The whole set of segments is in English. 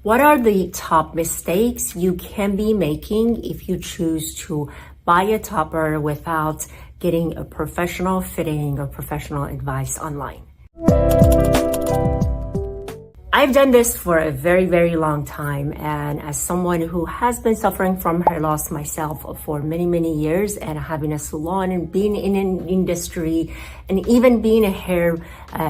What are the top mistakes you can be making if you choose to buy a topper without getting a professional fitting or professional advice online? I've done this for a very, very long time, and as someone who has been suffering from hair loss myself for many, many years, and having a salon and being in an industry and even being a hair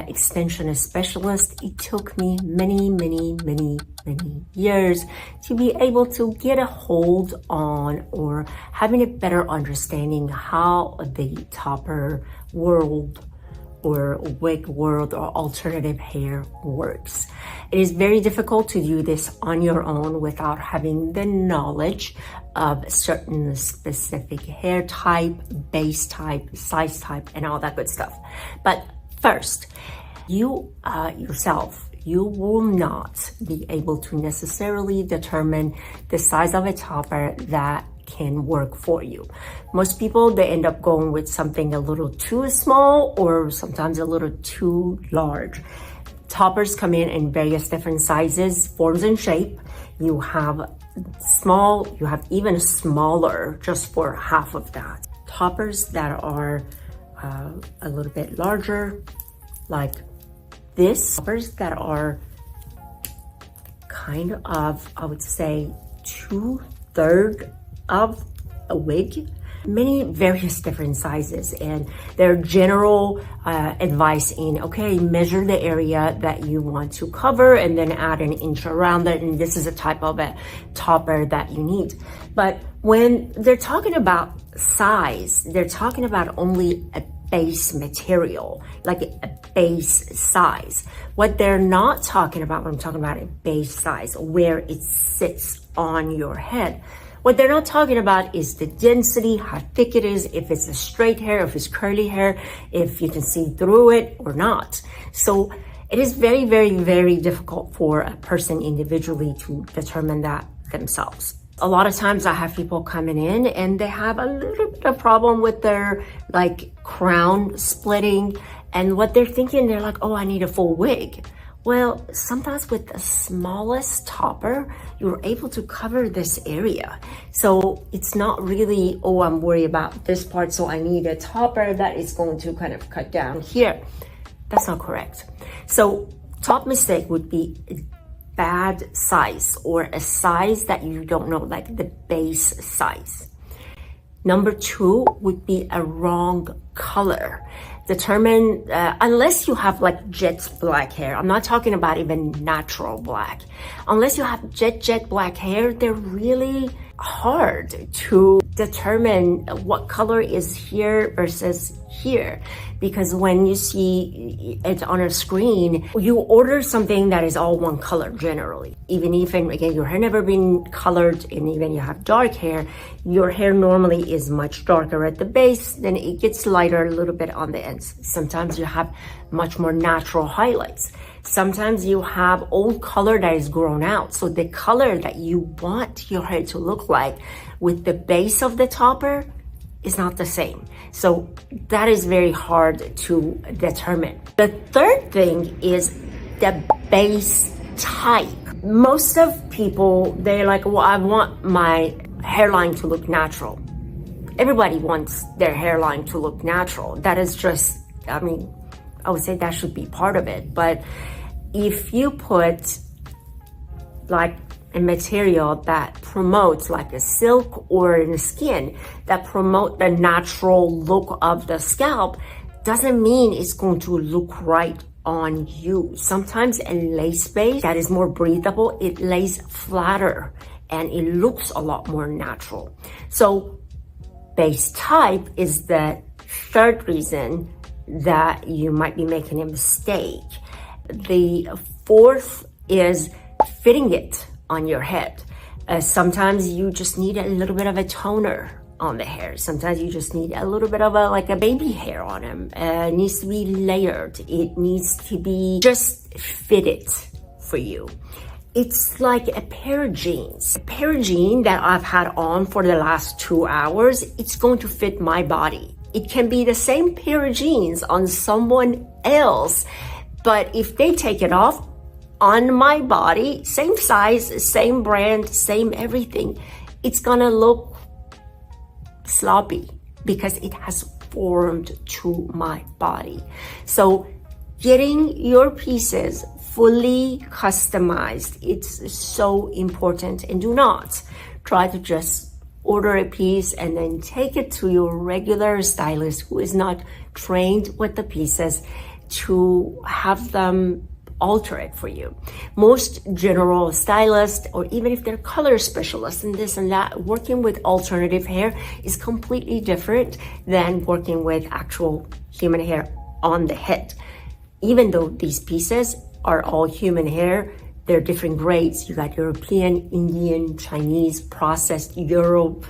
extension specialist, it took me many, many, many, many years to be able to get a hold on or having a better understanding how the topper world or wig world or alternative hair works. It is very difficult to do this on your own without having the knowledge of certain specific hair type, base type, size type, and all that good stuff. But first, you yourself, you will not be able to necessarily determine the size of a topper that can work for you. Most people, they end up going with something a little too small or sometimes a little too large. Toppers come in various different sizes, forms, and shape. You have small, you have even smaller just for half of that. Toppers that are a little bit larger, like this. Toppers that are kind of, I would say, 2/3 of a wig. Many various different sizes, and their general advice in, okay, measure the area that you want to cover and then add an inch around it, and this is a type of a topper that you need. But when they're talking about size, they're talking about only a base material, like a base size. What they're not talking about when I'm talking about a base size, where it sits on your head, what they're not talking about is the density, how thick it is, if it's a straight hair, if it's curly hair, if you can see through it or not. So it is very, very, very difficult for a person individually to determine that themselves. A lot of times I have people coming in and they have a little bit of problem with their crown splitting, and what they're thinking, they're like, oh, I need a full wig. Well, sometimes with the smallest topper, you're able to cover this area. So it's not really, oh, I'm worried about this part, so I need a topper that is going to kind of cut down here. That's not correct. So top mistake would be a bad size, or a size that you don't know, like the base size. Number 2 would be a wrong color. Determine, unless you have like jet black hair, I'm not talking about even natural black. Unless you have jet black hair, they're really hard to determine what color is here versus here. Because when you see it on a screen, you order something that is all one color generally. Even if, again, your hair never been colored, and even you have dark hair, your hair normally is much darker at the base, then it gets lighter a little bit on the ends. Sometimes you have much more natural highlights. Sometimes you have old color that is grown out. So the color that you want your hair to look like with the base of the topper is not the same. So that is very hard to determine. The third thing is the base type. Most of people, they're like, well, I want my hairline to look natural. Everybody wants their hairline to look natural. That is just, I would say that should be part of it. But if you put like a material that promotes, like a silk or in the skin, that promote the natural look of the scalp, doesn't mean it's going to look right on you. Sometimes a lace base that is more breathable, it lays flatter and it looks a lot more natural. So base type is the third reason that you might be making a mistake. The fourth is fitting it on your head. Sometimes you just need a little bit of a toner on the hair. Sometimes you just need a little bit of a baby hair on them. It needs to be layered. It needs to be just fitted for you. It's like a pair of jeans. A pair of jeans that I've had on for the last 2 hours, it's going to fit my body. It can be the same pair of jeans on someone else, but if they take it off, on my body, same size, same brand, same everything, it's gonna look sloppy because it has formed to my body. So getting your pieces fully customized, it's so important. And do not try to just order a piece and then take it to your regular stylist who is not trained with the pieces to have them alter it for you. Most general stylists, or even if they're color specialists and this and that, working with alternative hair is completely different than working with actual human hair on the head. Even though these pieces are all human hair, they're different grades. You got European, Indian, Chinese, processed, Euro.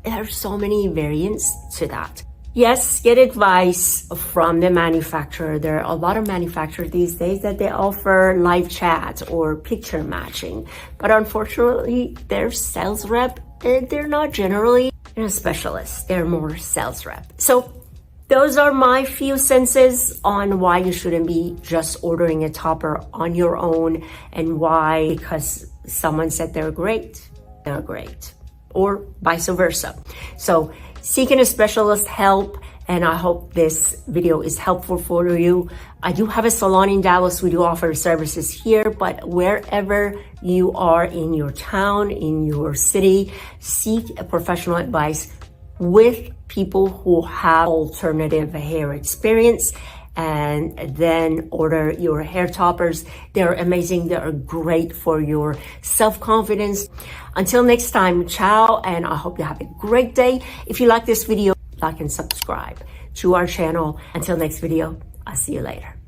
There are so many variants to that. Yes, get advice from the manufacturer. There are a lot of manufacturers these days that they offer live chat or picture matching. But unfortunately, their sales rep, they're not generally specialists. They're more sales rep. So those are my few senses on why you shouldn't be just ordering a topper on your own, and why, because someone said they're great, or vice versa. So seeking a specialist help, and I hope this video is helpful for you. I do have a salon in Dallas. We do offer services here, but wherever you are in your town, in your city, seek a professional advice with people who have alternative hair experience, and then order your hair toppers. They're amazing. They are great for your self-confidence. Until next time, ciao, and I hope you have a great day. If you like this video, like and subscribe to our channel. Until next video, I'll see you later.